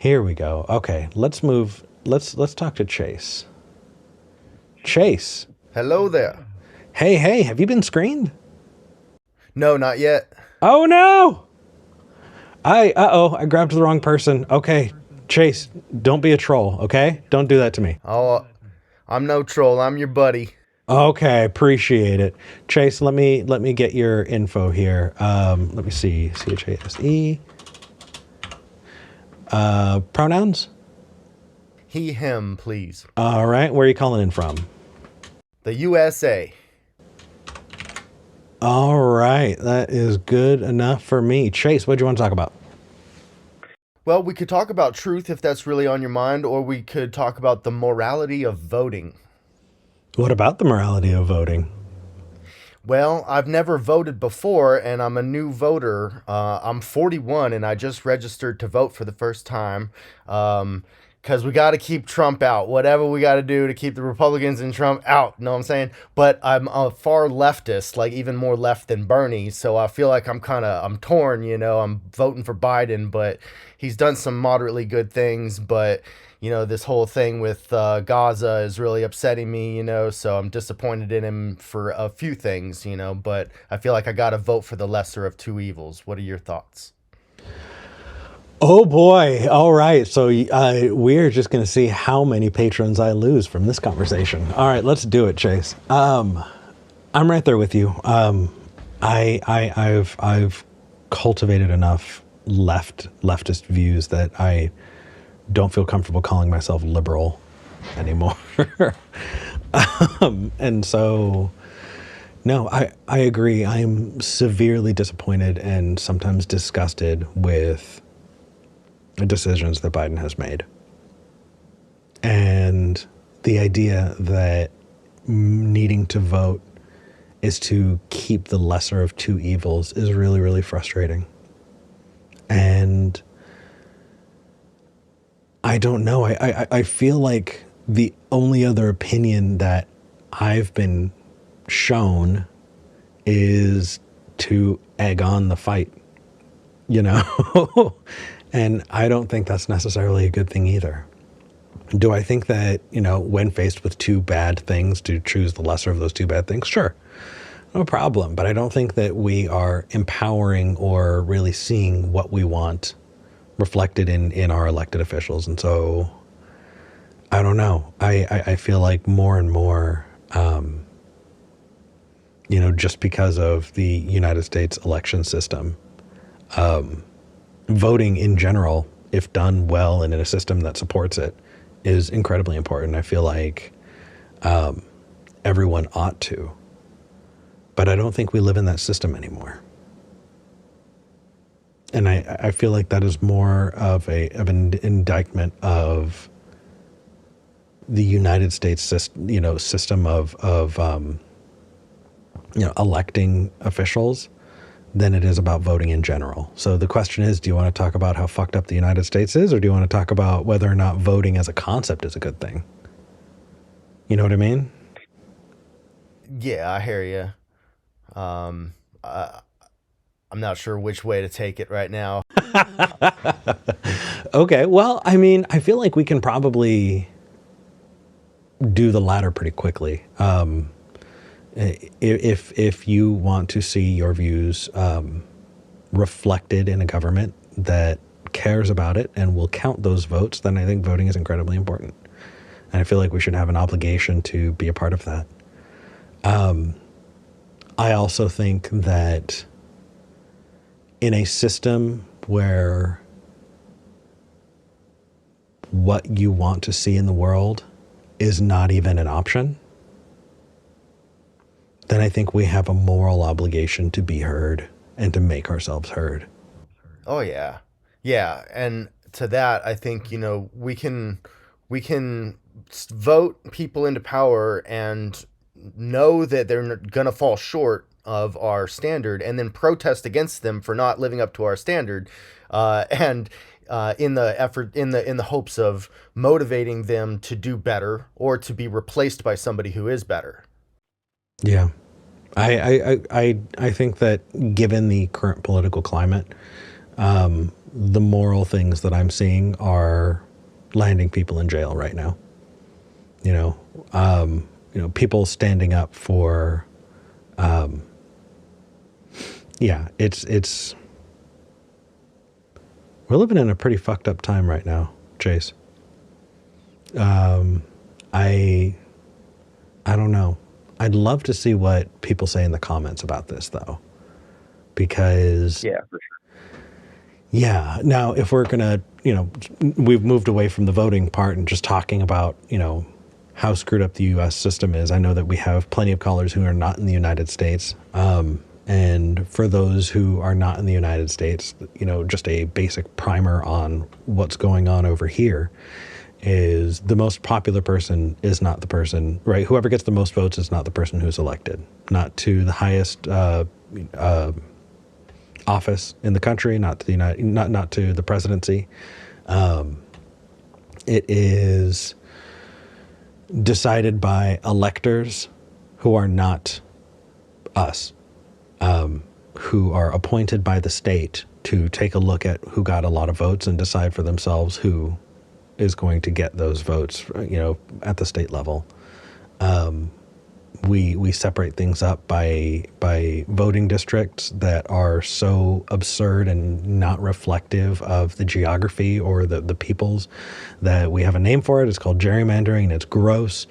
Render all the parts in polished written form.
Here we go. Okay, let's move. Let's talk to Chase. Chase. Hello there. Hey, have you been screened? No, not yet. Oh no! I grabbed the wrong person. Okay, Chase, don't be a troll, okay? Don't do that to me. Oh, I'm no troll. I'm your buddy. Okay, appreciate it. Chase, let me get your info here. Let me see. CHASE. Pronouns? He, him, please. All right, where are you calling in from? The USA. All right, that is good enough for me. Chase, what do you want to talk about? Well, we could talk about truth if that's really on your mind, or we could talk about the morality of voting. What about the morality of voting? Well, I've never voted before, and I'm a new voter. I'm 41, and I just registered to vote for the first time. Because we got to keep Trump out. Whatever we got to do to keep the Republicans and Trump out. Know what I'm saying? But I'm a far leftist, like even more left than Bernie. So I feel like I'm torn. I'm voting for Biden, but he's done some moderately good things. But this whole thing with Gaza is really upsetting me. So I'm disappointed in him for a few things. But I feel like I got to vote for the lesser of two evils. What are your thoughts? Oh boy. All right. So we're just going to see how many patrons I lose from this conversation. All right, let's do it, Chase. I'm right there with you. I've cultivated enough leftist views that I don't feel comfortable calling myself liberal anymore. And so, no, I agree. I am severely disappointed and sometimes disgusted with decisions that Biden has made. And the idea that needing to vote is to keep the lesser of two evils is really, really frustrating. And I don't know. I feel like the only other opinion that I've been shown is to egg on the fight, And I don't think that's necessarily a good thing either. Do I think that, when faced with two bad things, to choose the lesser of those two bad things? Sure, no problem. But I don't think that we are empowering or really seeing what we want reflected in our elected officials. And so, I don't know. I feel like more and more, just because of the United States election system, voting in general, if done well and in a system that supports it, is incredibly important. I feel like everyone ought to, but I don't think we live in that system anymore. And I feel like that is more of an indictment of the United States system of electing officials than it is about voting in general. So the question is, do you want to talk about how fucked up the United States is, or do you want to talk about whether or not voting as a concept is a good thing? You know what I mean? Yeah, I hear you. I'm not sure which way to take it right now. Okay, well, I mean, I feel like we can probably do the latter pretty quickly. If you want to see your views reflected in a government that cares about it and will count those votes, then I think voting is incredibly important. And I feel like we should have an obligation to be a part of that. I also think that in a system where what you want to see in the world is not even an option, then I think we have a moral obligation to be heard and to make ourselves heard. Oh yeah. Yeah, and to that I think, we can vote people into power and know that they're going to fall short of our standard and then protest against them for not living up to our standard, and in the effort in the hopes of motivating them to do better or to be replaced by somebody who is better. Yeah. I think that given the current political climate, the moral things that I'm seeing are landing people in jail right now. People standing up for, it's we're living in a pretty fucked up time right now, Chase. I don't know. I'd love to see what people say in the comments about this, though, because Yeah, for sure. yeah. Now, if we're gonna, we've moved away from the voting part and just talking about, how screwed up the U.S. system is. I know that we have plenty of callers who are not in the United States. And for those who are not in the United States, just a basic primer on what's going on over here is the most popular person is not the person, right? Whoever gets the most votes is not the person who's elected, not to the highest office in the country, not to the not to the presidency. It is decided by electors who are not us, who are appointed by the state to take a look at who got a lot of votes and decide for themselves who is going to get those votes, at the state level. We separate things up by voting districts that are so absurd and not reflective of the geography or the peoples that we have a name for it. It's called gerrymandering, and it's gross.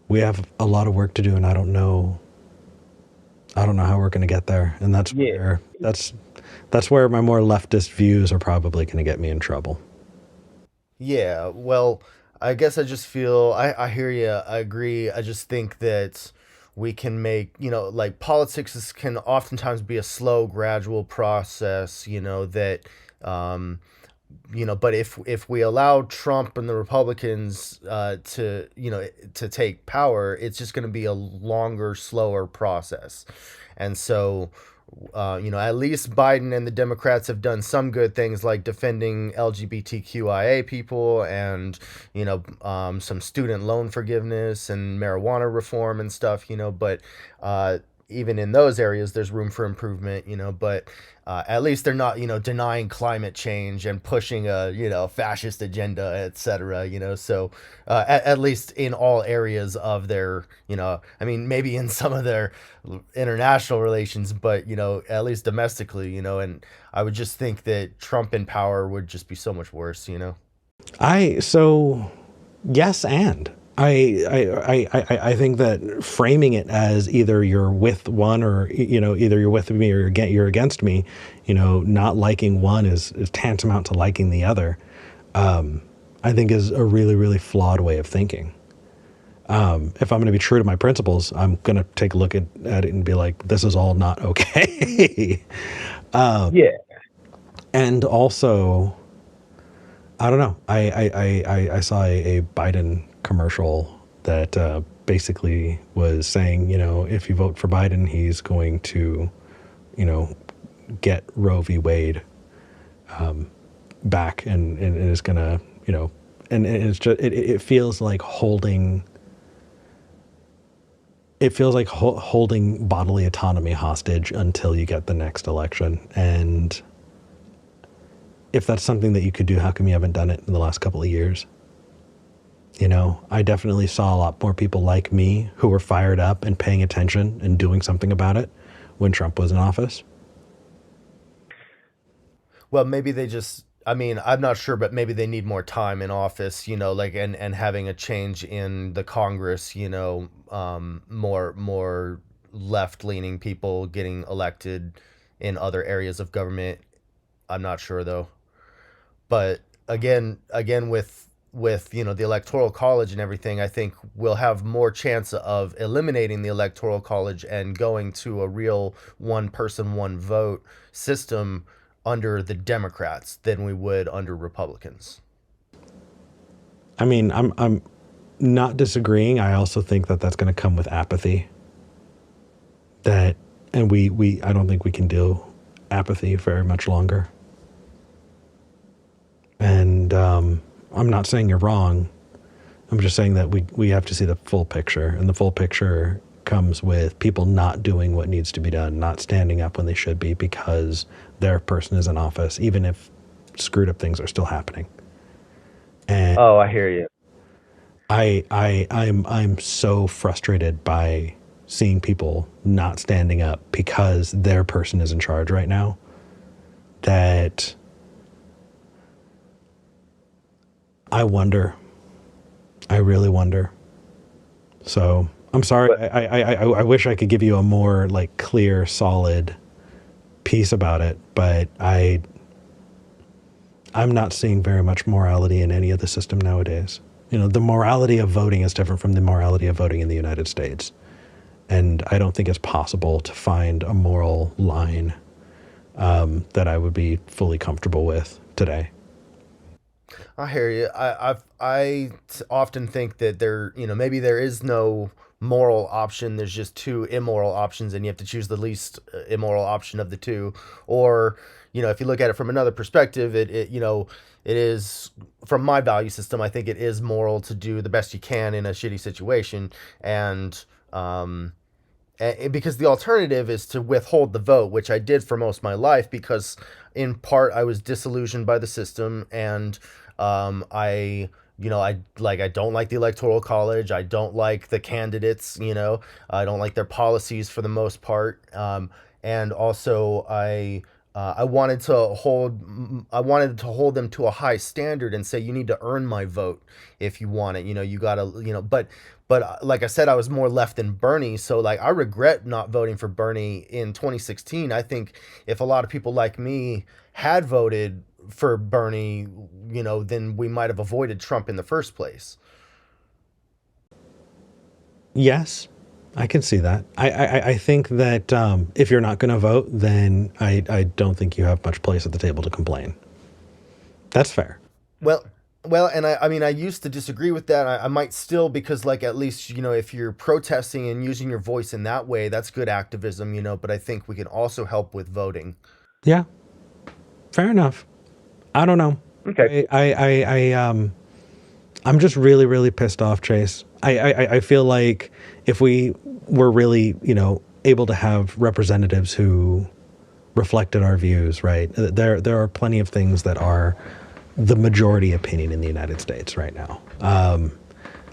We have a lot of work to do, and I don't know how we're going to get there. And that's where my more leftist views are probably going to get me in trouble. Yeah, well, I guess I just feel I hear you. I agree. I just think that we can make, like can oftentimes be a slow, gradual process, that um but if we allow Trump and the Republicans to take power, it's just going to be a longer, slower process. And so at least Biden and the Democrats have done some good things like defending LGBTQIA people and, some student loan forgiveness and marijuana reform and stuff, but even in those areas, there's room for improvement, but at least they're not, denying climate change and pushing a, fascist agenda, etc., so at least in all areas of their, I mean, maybe in some of their international relations, but, at least domestically, and I would just think that Trump in power would just be so much worse. Yes, and I think that framing it as either you're with one or either you're with me or you're against me, not liking one is tantamount to liking the other. I think is a really, really flawed way of thinking. If I'm going to be true to my principles, I'm going to take a look at it and be like, this is all not okay. Yeah. And also, I don't know. I saw a Biden commercial that basically was saying, if you vote for Biden, he's going to, get Roe v. Wade back and is going to, and it's just, it feels like holding bodily autonomy hostage until you get the next election. And if that's something that you could do, how come you haven't done it in the last couple of years? I definitely saw a lot more people like me who were fired up and paying attention and doing something about it when Trump was in office. Well, maybe they just, I mean, I'm not sure, but maybe they need more time in office, like, and having a change in the Congress, more left leaning people getting elected in other areas of government. I'm not sure though. But again with the electoral college and everything, I think we'll have more chance of eliminating the electoral college and going to a real one person one vote system under the Democrats than we would under Republicans. I mean, I'm not disagreeing. I also think that that's going to come with apathy. And I don't think we can do apathy very much longer. And I'm not saying you're wrong. I'm just saying that we have to see the full picture, and the full picture comes with people not doing what needs to be done, not standing up when they should be because their person is in office, even if screwed up things are still happening. And Oh, I hear you. I'm so frustrated by seeing people not standing up because their person is in charge right now that I wonder. I really wonder. So I'm sorry. But I wish I could give you a more like clear, solid piece about it, but I'm not seeing very much morality in any of the system nowadays. You know, the morality of voting is different from the morality of voting in the United States. And I don't think it's possible to find a moral line that I would be fully comfortable with today. I hear you. Often think that maybe there is no moral option. There's just two immoral options, and you have to choose the least immoral option of the two. Or, if you look at it from another perspective, it is, from my value system, I think it is moral to do the best you can in a shitty situation, and because the alternative is to withhold the vote, which I did for most of my life because in part I was disillusioned by the system, and I don't like the electoral college. I don't like the candidates, I don't like their policies for the most part. And also I wanted to hold them to a high standard and say, you need to earn my vote if you want it. You gotta, but like I said, I was more left than Bernie. So like, I regret not voting for Bernie in 2016. I think if a lot of people like me had voted for Bernie, then we might have avoided Trump in the first place. Yes, I can see that. I think that if you're not going to vote, then I don't think you have much place at the table to complain. That's fair. Well, and I mean, I used to disagree with that. I might still, because like, at least, if you're protesting and using your voice in that way, that's good activism, but I think we can also help with voting. Yeah, fair enough. I don't know. okay. I'm just really, really pissed off, Chase. I feel like if we were really, able to have representatives who reflected our views, right? There are plenty of things that are the majority opinion in the United States right now.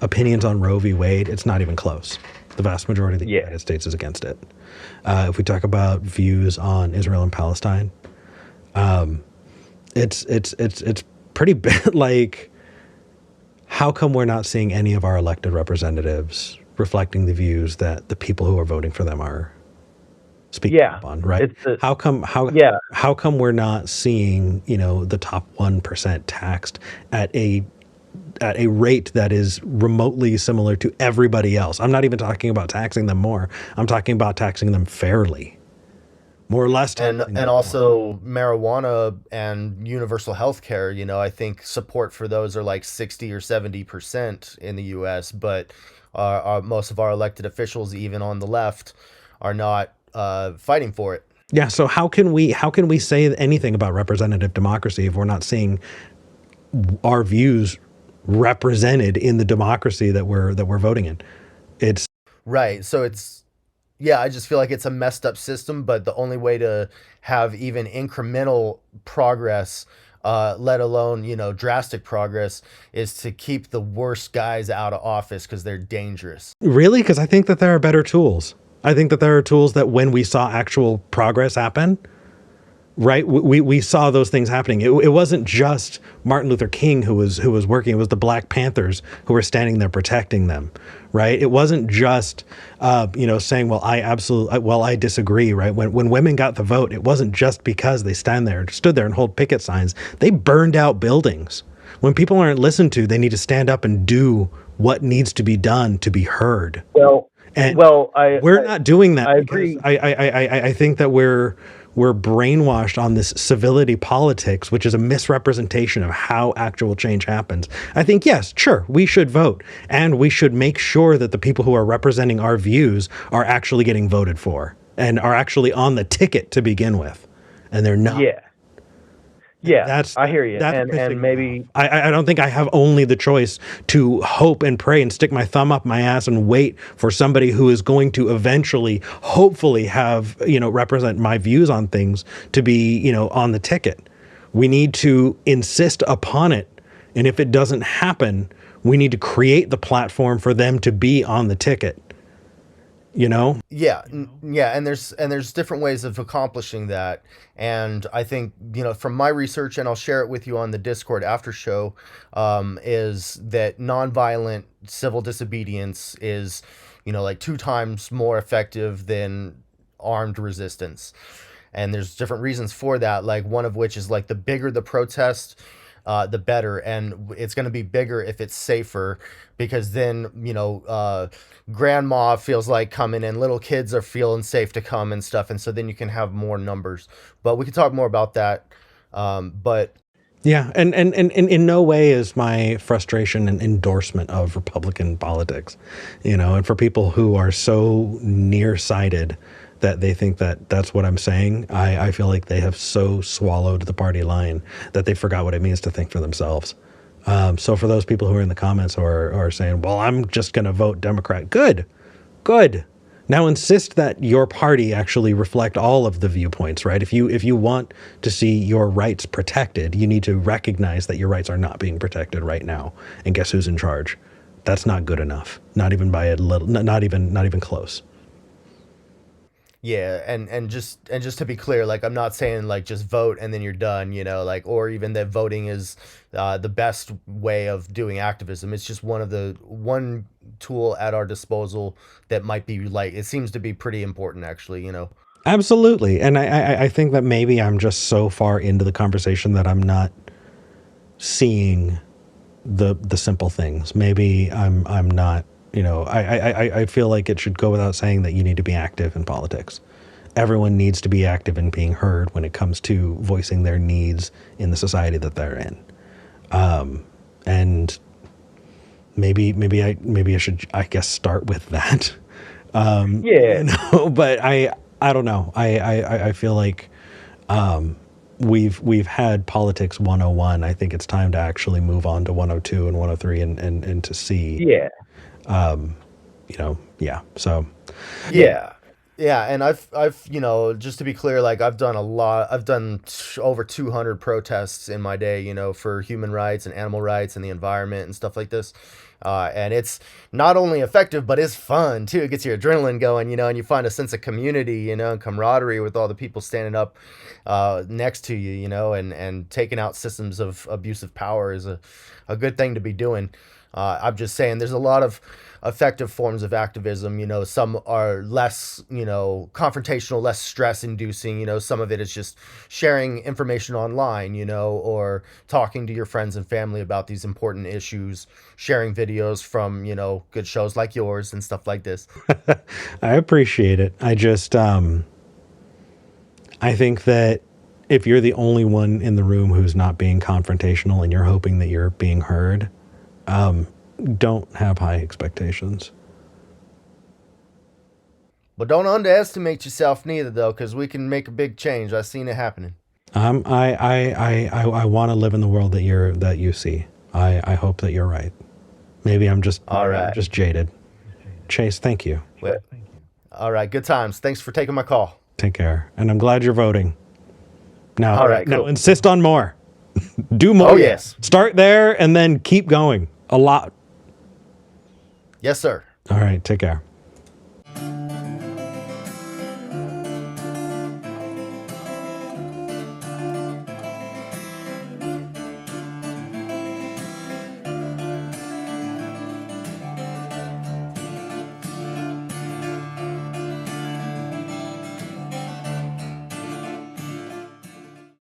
Opinions on Roe v. Wade, it's not even close. The vast majority of the Yeah. United States is against it. If we talk about views on Israel and Palestine, it's pretty bad. Like, how come we're not seeing any of our elected representatives reflecting the views that the people who are voting for them are speaking Yeah. up on, right? It's How come yeah. how come we're not seeing, the top 1% taxed at a rate that is remotely similar to everybody else? I'm not even talking about taxing them more. I'm talking about taxing them fairly. More or less. And also marijuana and universal health care, I think support for those are like 60 or 70% in the US, but most of our elected officials, even on the left, are not fighting for it. Yeah, so how can we say anything about representative democracy if we're not seeing our views represented in the democracy that we're voting in? It's Right. So I just feel like it's a messed up system, but the only way to have even incremental progress, let alone, drastic progress, is to keep the worst guys out of office because they're dangerous. really, because I think that there are better tools. I think that there are tools that when we saw actual progress happen, right, we saw those things happening. It wasn't just Martin Luther King who was working. It was the Black Panthers who were standing there protecting them, right? It wasn't just saying, well, I disagree, right? When women got the vote, it wasn't just because they stood there and hold picket signs. They burned out buildings. When people aren't listened to, they need to stand up and do what needs to be done to be heard. And we're not doing that. I agree. I think that we're brainwashed on this civility politics, which is a misrepresentation of how actual change happens. I think, yes, sure, we should vote, and we should make sure that the people who are representing our views are actually getting voted for and are actually on the ticket to begin with, and they're not. Yeah. Yeah, I hear you. That's And pissing me maybe, off. I don't think I have only the choice to hope and pray and stick my thumb up my ass and wait for somebody who is going to eventually, hopefully, have, represent my views on things to be, on the ticket. We need to insist upon it. And if it doesn't happen, we need to create the platform for them to be on the ticket. Yeah, yeah, and there's different ways of accomplishing that, and I think from my research, and I'll share it with you on the Discord after show, is that nonviolent civil disobedience is like 2 times more effective than armed resistance, and there's different reasons for that. Like one of which is like the bigger the protest, the better, and it's going to be bigger if it's safer, because then grandma feels like coming and little kids are feeling safe to come and stuff, and so then you can have more numbers. But we can talk more about that. But yeah, and in no way is my frustration an endorsement of Republican politics, and for people who are so nearsighted that they think that that's what I'm saying, I feel like they have so swallowed the party line that they forgot what it means to think for themselves. So for those people who are in the comments who are saying, well, I'm just going to vote Democrat. Good. Now insist that your party actually reflect all of the viewpoints, right? If you want to see your rights protected, you need to recognize that your rights are not being protected right now. And guess who's in charge? That's not good enough. Not even by a little, not even close. yeah, and just to be clear, like I'm not saying like just vote and then you're done, like, or even that voting is the best way of doing activism. It's just one tool at our disposal that might be like, it seems to be pretty important actually. Absolutely. And I think that maybe I'm just so far into the conversation that I'm not seeing the simple things. Maybe I'm not, I feel like it should go without saying that you need to be active in politics. Everyone needs to be active in being heard when it comes to voicing their needs in the society that they're in. And maybe I should, I guess, start with that. yeah. But I don't know. I feel like we've had politics 101. I think it's time to actually move on to 102 and 103 and to see. Yeah. Yeah. So Yeah, and I've just to be clear, like I've done over 200 protests in my day, for human rights and animal rights and the environment and stuff like this. And it's not only effective, but it's fun too. It gets your adrenaline going, and you find a sense of community, and camaraderie with all the people standing up next to you, and taking out systems of abusive power is a good thing to be doing. I'm just saying there's a lot of effective forms of activism. Some are less, confrontational, less stress inducing. Some of it is just sharing information online, or talking to your friends and family about these important issues, sharing videos from, good shows like yours and stuff like this. I appreciate it. I just, I think that if you're the only one in the room who's not being confrontational and you're hoping that you're being heard, don't have high expectations. But don't underestimate yourself neither, though, because we can make a big change. I've seen it happening. I want to live in the world that you see. I hope that you're right. Maybe I'm just jaded. Chase, thank you. Well, all right, good times. Thanks for taking my call. Take care, and I'm glad you're voting. Now, all right, now cool. insist on more. Do more. Oh yes. Start there and then keep going. A lot. Yes, sir. All right. Take care.